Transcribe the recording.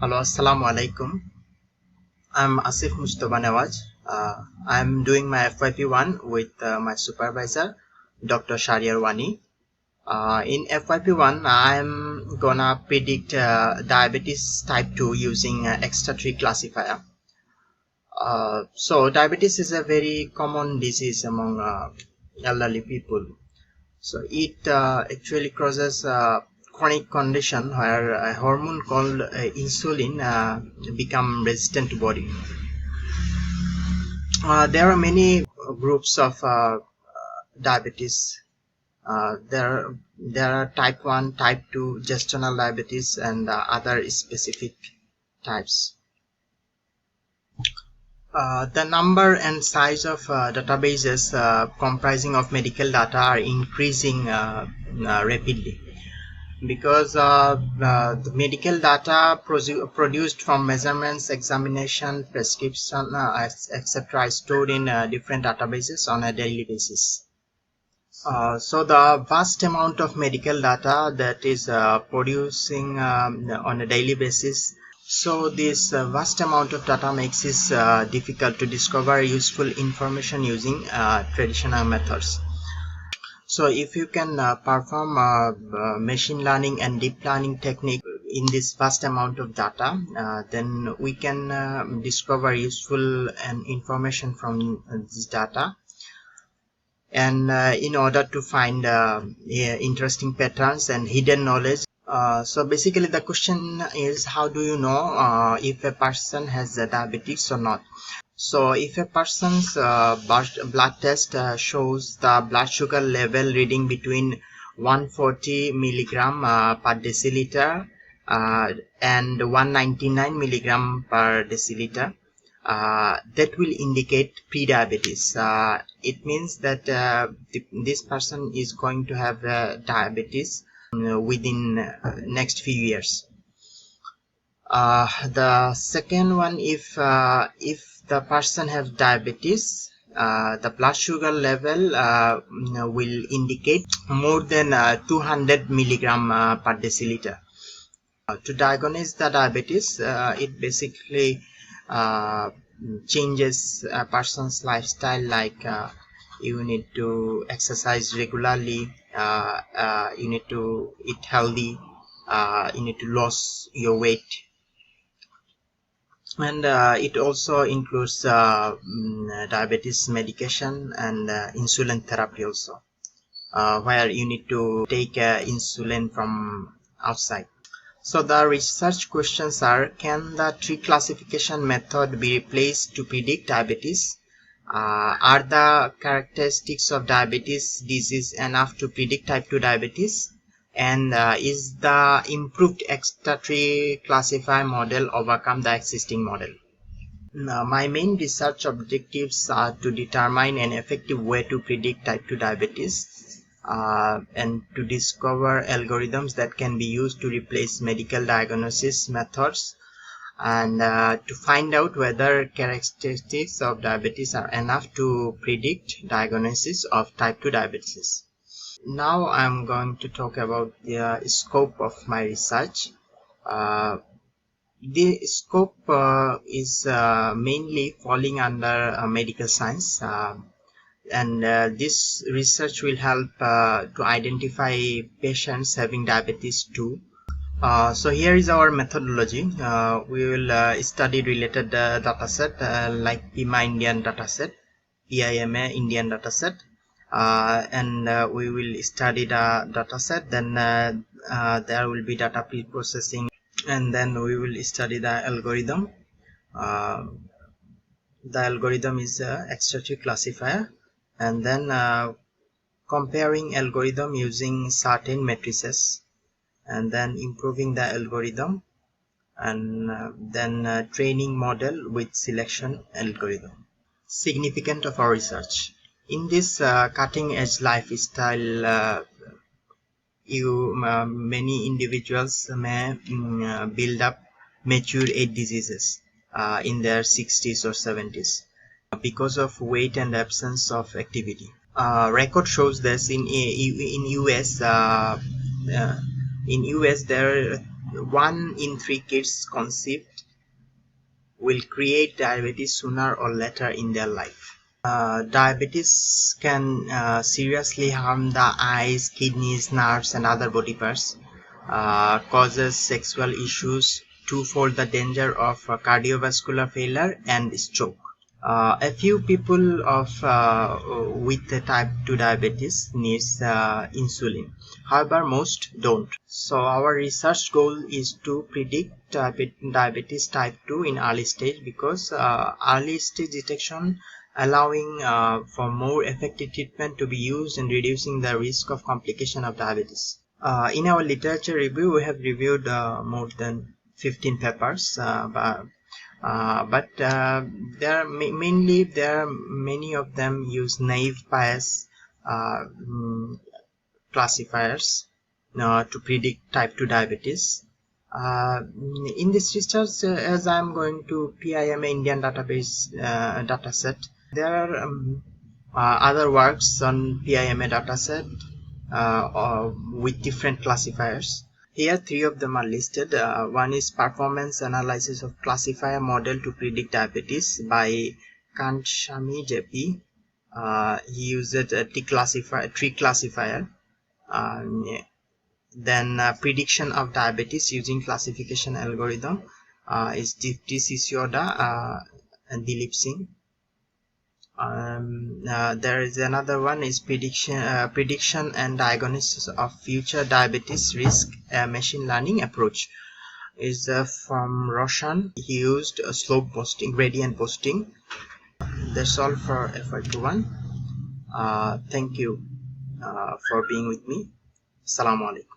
Hello, Assalamu alaikum. I'm Asif Mustafa Nawaz. I'm doing my FYP1 with my supervisor, Dr. Shariar Wani. In FYP1, I'm gonna predict diabetes type 2 using extra 3 classifier. So diabetes is a very common disease among elderly people. So it actually causes a chronic condition where a hormone called insulin become resistant to body. There are many groups of diabetes. There are type 1, type 2, gestational diabetes, and other specific types. The number and size of databases comprising of medical data are increasing rapidly because the medical data produced from measurements, examination, prescription, etc. is stored in different databases on a daily basis. So the vast amount of medical data that is producing on a daily basis. So this vast amount of data makes it difficult to discover useful information using traditional methods. So if you can perform machine learning and deep learning technique in this vast amount of data, then we can discover useful and information from this data. And in order to find interesting patterns and hidden knowledge. So basically the question is, how do you know if a person has diabetes or not? So if a person's blood test shows the blood sugar level reading between 140 milligram per deciliter and 199 milligram per deciliter, that will indicate pre-diabetes. It means that this person is going to have diabetes within next few years. The second one, if the person has diabetes, the blood sugar level will indicate more than 200 milligram per deciliter. To diagnose the diabetes, it basically changes a person's lifestyle, like you need to exercise regularly, you need to eat healthy, you need to lose your weight, and it also includes diabetes medication and insulin therapy also, where you need to take insulin from outside. So the research questions are: can the tree classification method be replaced to predict diabetes? Are the characteristics of diabetes disease enough to predict type 2 diabetes? And is the improved extra tree classifier model overcome the existing model? Now, my main research objectives are to determine an effective way to predict type 2 diabetes and to discover algorithms that can be used to replace medical diagnosis methods, and to find out whether characteristics of diabetes are enough to predict diagnosis of type 2 diabetes. Now I'm going to talk about the scope of my research. The scope is mainly falling under medical science, and this research will help to identify patients having diabetes too. So here is our methodology. We will study related dataset like PIMA Indian dataset, PIMA Indian dataset, and we will study the dataset. Then there will be data pre-processing, and then we will study the algorithm. The algorithm is extractive classifier, and then comparing algorithm using certain matrices, and then improving the algorithm, and then training model with selection algorithm. Significance of our research: in this cutting edge lifestyle, many individuals may build up mature age diseases in their 60s or 70s because of weight and absence of activity. Record shows this in US. In US, there 1 in 3 kids conceived will create diabetes sooner or later in their life. Diabetes can seriously harm the eyes, kidneys, nerves, and other body parts. Causes sexual issues, twofold the danger of cardiovascular failure and stroke. A few people with the type 2 diabetes needs insulin. However, most don't. So our research goal is to predict diabetes type 2 in early stage, because early stage detection allowing for more effective treatment to be used in reducing the risk of complication of diabetes. In our literature review, we have reviewed more than 15 papers, but mainly many of them use naive Bayes classifiers to predict type 2 diabetes. In this research, as I'm going to PIMA Indian database dataset, there are other works on PIMA dataset with different classifiers. Here 3 of them are listed. One is performance analysis of classifier model to predict diabetes by Kandasamy JP. He used a tree classifier. Then prediction of diabetes using classification algorithm is Dipti Sisodia and Dilip Singh. There is another one is prediction and diagnosis of future diabetes risk, machine learning approach is from Roshan. He used slope boosting, gradient boosting. That's all for FY21. Thank you for being with me. Assalamu alaikum.